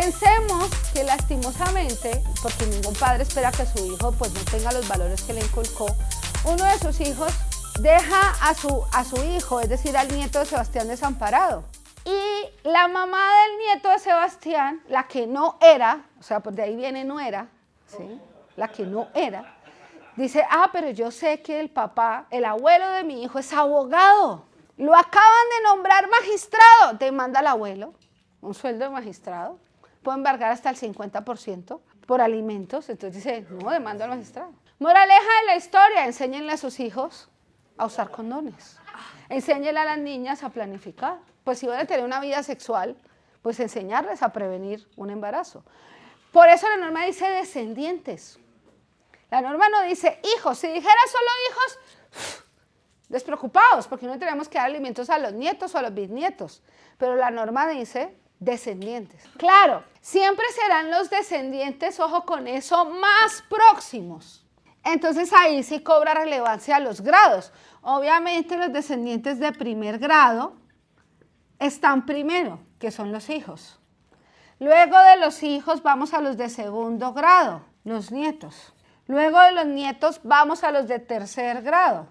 Pensemos que lastimosamente, porque ningún padre espera que su hijo pues no tenga los valores que le inculcó, uno de sus hijos deja a su hijo, es decir, al nieto de Sebastián, desamparado. Y la mamá del nieto de Sebastián, la que no era, o sea, pues de ahí viene no era, ¿sí? La que no era, dice, pero yo sé que el papá, el abuelo de mi hijo es abogado, lo acaban de nombrar magistrado, demanda al abuelo, un sueldo de magistrado, puede embargar hasta el 50% por alimentos, entonces dice, no, demanda al magistrado. Moraleja de la historia, enséñenle a sus hijos a usar condones, enséñenle a las niñas a planificar, pues si van a tener una vida sexual, pues enseñarles a prevenir un embarazo. Por eso la norma dice descendientes. La norma no dice hijos. Si dijera solo hijos, despreocupados, porque no tenemos que dar alimentos a los nietos o a los bisnietos. Pero la norma dice descendientes. Claro, siempre serán los descendientes, ojo con eso, más próximos. Entonces ahí sí cobra relevancia los grados. Obviamente los descendientes de primer grado están primero, que son los hijos. Luego de los hijos vamos a los de segundo grado, los nietos. Luego de los nietos vamos a los de tercer grado,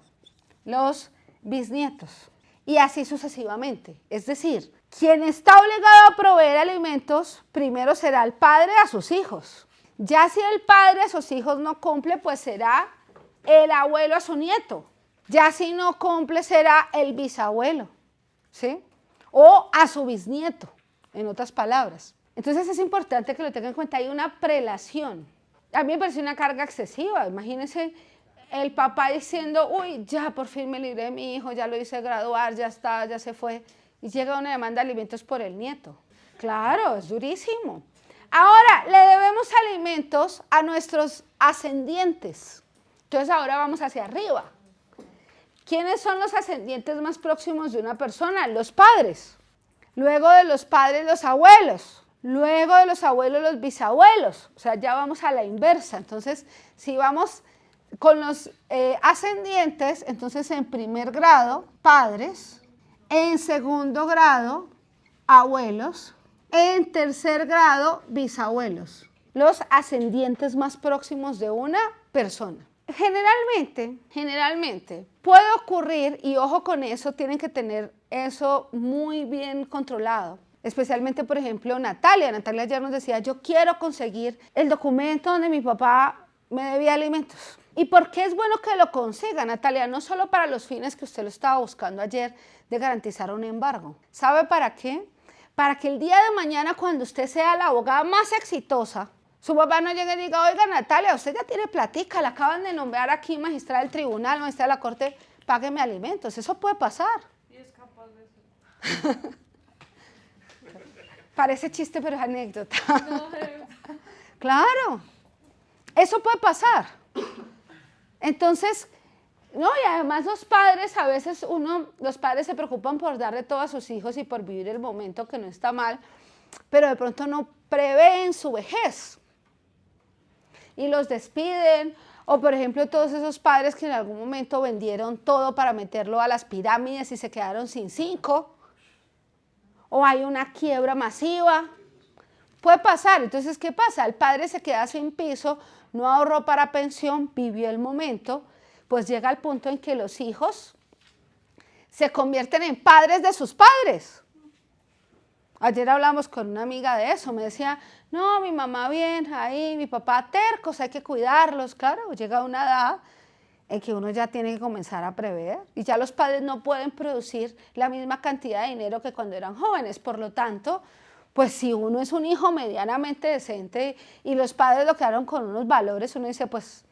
los bisnietos. Y así sucesivamente. Es decir, quien está obligado a proveer alimentos, primero será el padre a sus hijos. Ya si el padre a sus hijos no cumple, pues será el abuelo a su nieto. Ya si no cumple, será el bisabuelo, ¿sí? O a su bisnieto, en otras palabras. Entonces es importante que lo tengan en cuenta, hay una prelación. A mí me parece una carga excesiva, imagínense el papá diciendo, uy, ya por fin me libré de mi hijo, ya lo hice graduar, ya está, ya se fue, y llega una demanda de alimentos por el nieto. Claro, es durísimo. Ahora, le debemos alimentos a nuestros ascendientes. Entonces ahora vamos hacia arriba. ¿Quiénes son los ascendientes más próximos de una persona? Los padres. Luego de los padres, los abuelos. Luego de los abuelos, los bisabuelos. O sea, ya vamos a la inversa. Entonces, si vamos con los ascendientes, entonces en primer grado, padres. En segundo grado, abuelos. En tercer grado, bisabuelos. Los ascendientes más próximos de una persona. Generalmente puede ocurrir, y ojo con eso, tienen que tener eso muy bien controlado. Especialmente, por ejemplo, Natalia ayer nos decía, yo quiero conseguir el documento donde mi papá me debía alimentos. ¿Y por qué es bueno que lo consiga, Natalia? No solo para los fines que usted lo estaba buscando ayer de garantizar un embargo. ¿Sabe para qué? Para que el día de mañana, cuando usted sea la abogada más exitosa, su papá no llegue y diga, oiga, Natalia, usted ya tiene platica, la acaban de nombrar aquí magistrada del tribunal, magistrada de la corte, págueme alimentos. Eso puede pasar. Y es capaz de eso. Parece chiste, pero es anécdota. No, Claro, eso puede pasar. Entonces, no, y además los padres, a veces los padres se preocupan por darle todo a sus hijos y por vivir el momento, que no está mal, pero de pronto no prevén su vejez. Y los despiden, o por ejemplo todos esos padres que en algún momento vendieron todo para meterlo a las pirámides y se quedaron sin 5, o hay una quiebra masiva, puede pasar. Entonces, ¿qué pasa? El padre se queda sin piso, no ahorró para pensión, vivió el momento, pues llega al punto en que los hijos se convierten en padres de sus padres. Ayer hablamos con una amiga de eso, me decía, no, mi mamá bien, ahí, mi papá tercos, hay que cuidarlos. Claro, llega una edad en que uno ya tiene que comenzar a prever y ya los padres no pueden producir la misma cantidad de dinero que cuando eran jóvenes. Por lo tanto, pues si uno es un hijo medianamente decente y los padres lo quedaron con unos valores, uno dice, pues,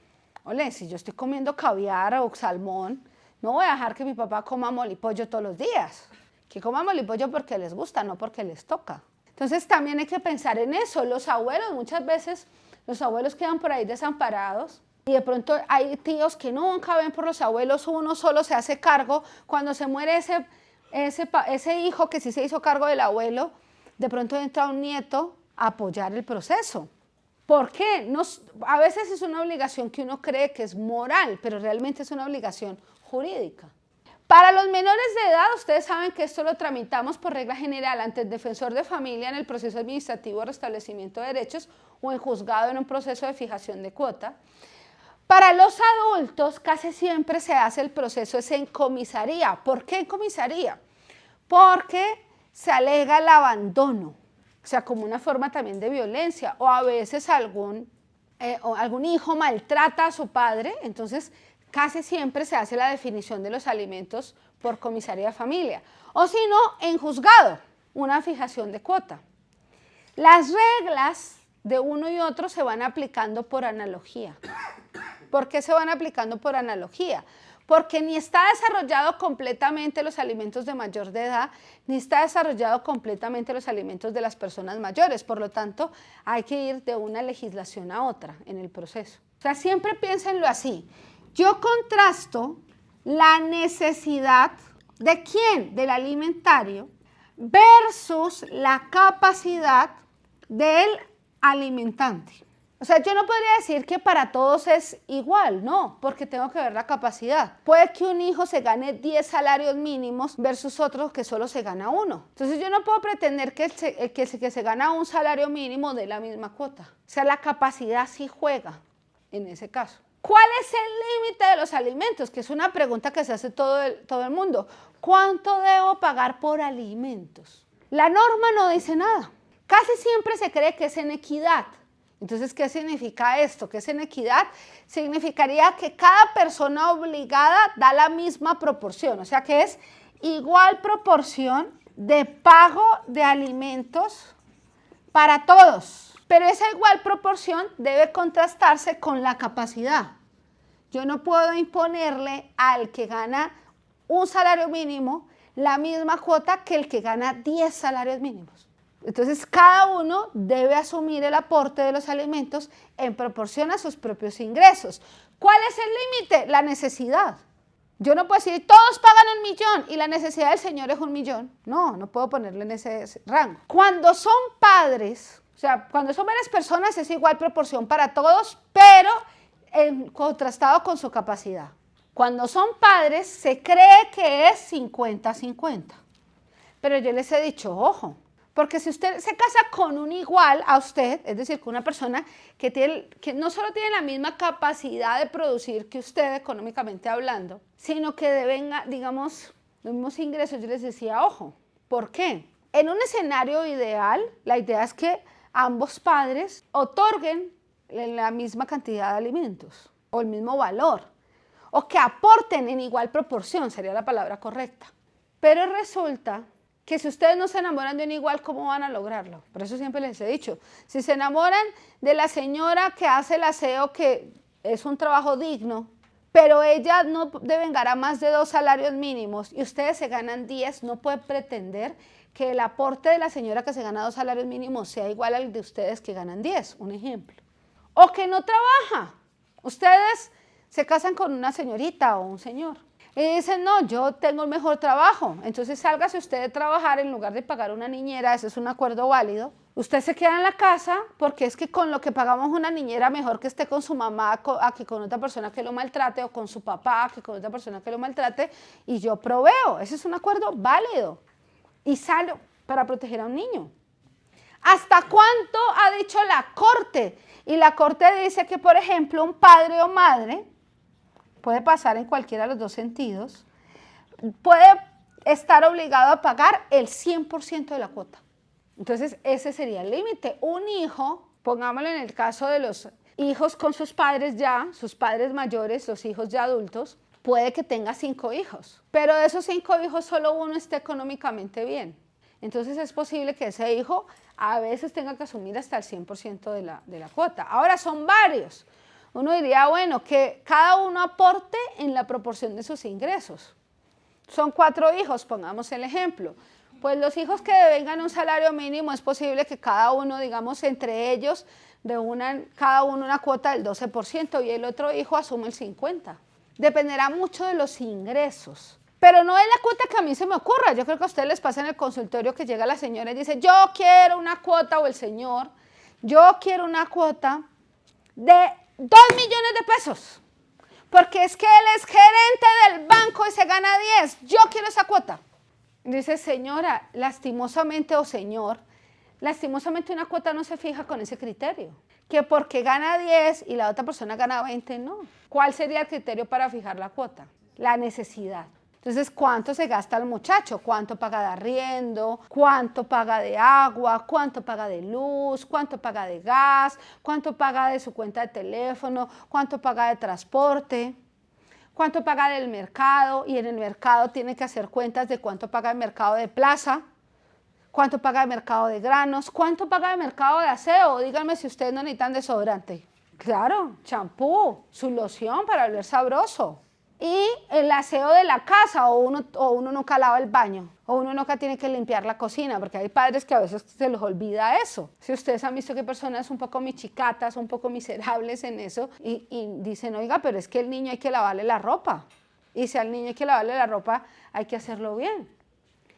ole, si yo estoy comiendo caviar o salmón, no voy a dejar que mi papá coma molipollo todos los días. Que coman molipollo porque les gusta, no porque les toca. Entonces también hay que pensar en eso. Los abuelos, muchas veces, los abuelos quedan por ahí desamparados y de pronto hay tíos que nunca ven por los abuelos, uno solo se hace cargo. Cuando se muere ese hijo que sí se hizo cargo del abuelo, de pronto entra un nieto a apoyar el proceso. ¿Por qué? A veces es una obligación que uno cree que es moral, pero realmente es una obligación jurídica. Para los menores de edad, ustedes saben que esto lo tramitamos por regla general ante el defensor de familia en el proceso administrativo de restablecimiento de derechos o en juzgado en un proceso de fijación de cuota. Para los adultos casi siempre se hace el proceso es en comisaría. ¿Por qué en comisaría? Porque se alega el abandono, o sea, como una forma también de violencia, o a veces algún hijo maltrata a su padre, entonces casi siempre se hace la definición de los alimentos por comisaría de familia, o si no, en juzgado, una fijación de cuota. Las reglas de uno y otro se van aplicando por analogía. ¿Por qué se van aplicando por analogía? Porque ni está desarrollado completamente los alimentos de mayor de edad, ni está desarrollado completamente los alimentos de las personas mayores. Por lo tanto, hay que ir de una legislación a otra en el proceso. O sea, siempre piénsenlo así. Yo contrasto la necesidad de quién, del alimentario, versus la capacidad del alimentante. O sea, yo no podría decir que para todos es igual, no, porque tengo que ver la capacidad. Puede que un hijo se gane 10 salarios mínimos versus otro que solo se gana uno. Entonces yo no puedo pretender que el que se gana un salario mínimo dé la misma cuota. O sea, la capacidad sí juega en ese caso. ¿Cuál es el límite de los alimentos? Que es una pregunta que se hace todo el mundo. ¿Cuánto debo pagar por alimentos? La norma no dice nada. Casi siempre se cree que es en equidad. Entonces, ¿qué significa esto? ¿Qué es en equidad? Significaría que cada persona obligada da la misma proporción, o sea que es igual proporción de pago de alimentos para todos, pero esa igual proporción debe contrastarse con la capacidad. Yo no puedo imponerle al que gana un salario mínimo la misma cuota que el que gana 10 salarios mínimos. Entonces, cada uno debe asumir el aporte de los alimentos en proporción a sus propios ingresos. ¿Cuál es el límite? La necesidad. Yo no puedo decir, todos pagan 1 millón y la necesidad del señor es 1 millón. No, no puedo ponerle en ese rango. Cuando son padres, o sea, cuando son varias personas es igual proporción para todos, pero contrastado con su capacidad. Cuando son padres se cree que es 50-50. Pero yo les he dicho, ojo, porque si usted se casa con un igual a usted, es decir, con una persona que no solo tiene la misma capacidad de producir que usted económicamente hablando, sino que devenga, digamos, los mismos ingresos, yo les decía, ojo, ¿por qué? En un escenario ideal, la idea es que ambos padres otorguen la misma cantidad de alimentos o el mismo valor, o que aporten en igual proporción, sería la palabra correcta. Pero resulta que si ustedes no se enamoran de un igual, ¿cómo van a lograrlo? Por eso siempre les he dicho, si se enamoran de la señora que hace el aseo, que es un trabajo digno, pero ella no devengará más de 2 salarios mínimos y ustedes se ganan 10, no pueden pretender que el aporte de la señora que se gana 2 salarios mínimos sea igual al de ustedes que ganan 10, un ejemplo. O que no trabaja. Ustedes se casan con una señorita o un señor y dicen, no, yo tengo el mejor trabajo, entonces sálgase usted de trabajar en lugar de pagar una niñera, ese es un acuerdo válido. Usted se queda en la casa porque es que con lo que pagamos una niñera mejor que esté con su mamá a que con otra persona que lo maltrate, o con su papá a que con otra persona que lo maltrate, y yo proveo. Ese es un acuerdo válido y sano para proteger a un niño. ¿Hasta cuánto ha dicho la Corte? Y la Corte dice que, por ejemplo, un padre o madre, puede pasar en cualquiera de los dos sentidos, puede estar obligado a pagar el 100% de la cuota. Entonces, ese sería el límite. Un hijo, pongámoslo en el caso de los hijos con sus padres ya, sus padres mayores, los hijos ya adultos, puede que tenga 5 hijos, pero de esos 5 hijos solo uno esté económicamente bien. Entonces, es posible que ese hijo a veces tenga que asumir hasta el 100% de la cuota. Ahora, son varios. Uno diría, bueno, que cada uno aporte en la proporción de sus ingresos. Son 4 hijos, pongamos el ejemplo. Pues los hijos que devengan un salario mínimo, es posible que cada uno, digamos, entre ellos, reúnan cada uno una cuota del 12% y el otro hijo asume el 50%. Dependerá mucho de los ingresos. Pero no es la cuota que a mí se me ocurra. Yo creo que a ustedes les pasa en el consultorio que llega la señora y dice, yo quiero una cuota, o el señor, yo quiero una cuota de 2 millones de pesos, porque es que él es gerente del banco y se gana 10, yo quiero esa cuota. Dice, señora, lastimosamente o señor, lastimosamente una cuota no se fija con ese criterio. Que porque gana 10 y la otra persona gana 20, no. ¿Cuál sería el criterio para fijar la cuota? La necesidad. Entonces, ¿cuánto se gasta el muchacho? ¿Cuánto paga de arriendo? ¿Cuánto paga de agua? ¿Cuánto paga de luz? ¿Cuánto paga de gas? ¿Cuánto paga de su cuenta de teléfono? ¿Cuánto paga de transporte? ¿Cuánto paga del mercado? Y en el mercado tiene que hacer cuentas de cuánto paga el mercado de plaza, cuánto paga el mercado de granos, cuánto paga el mercado de aseo. Díganme si ustedes no necesitan desodorante. Claro, champú, su loción para oler sabroso. Y el aseo de la casa, o uno nunca lava el baño, o uno nunca tiene que limpiar la cocina, porque hay padres que a veces se les olvida eso. Si ustedes han visto que personas un poco michicatas, un poco miserables en eso, y dicen, oiga, pero es que el niño hay que lavarle la ropa. Y si al niño hay que lavarle la ropa, hay que hacerlo bien.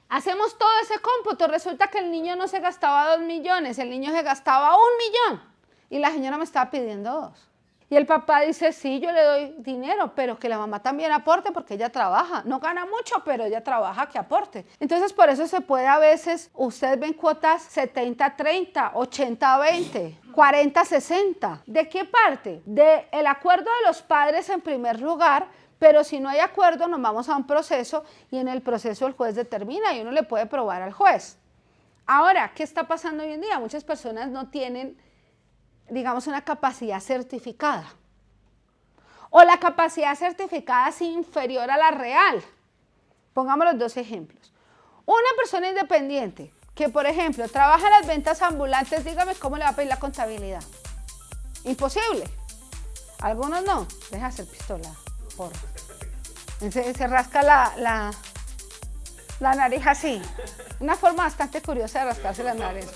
Hacemos todo ese cómputo, resulta que el niño no se gastaba 2 millones, el niño se gastaba 1 millón. Y la señora me estaba pidiendo 2. Y el papá dice, sí, yo le doy dinero, pero que la mamá también aporte porque ella trabaja. No gana mucho, pero ella trabaja, que aporte. Entonces, por eso se puede a veces, ustedes ven cuotas 70-30, 80-20, 40-60. ¿De qué parte? Del acuerdo de los padres en primer lugar, pero si no hay acuerdo nos vamos a un proceso y en el proceso el juez determina y uno le puede probar al juez. Ahora, ¿qué está pasando hoy en día? Muchas personas no tienen, digamos, una capacidad certificada. O la capacidad certificada es inferior a la real. Pongamos los 2 ejemplos. Una persona independiente que, por ejemplo, trabaja en las ventas ambulantes, dígame cómo le va a pedir la contabilidad. Imposible. Algunos no. Deja hacer pistola. Porra. Se rasca la nariz así. Una forma bastante curiosa de rascarse la nariz.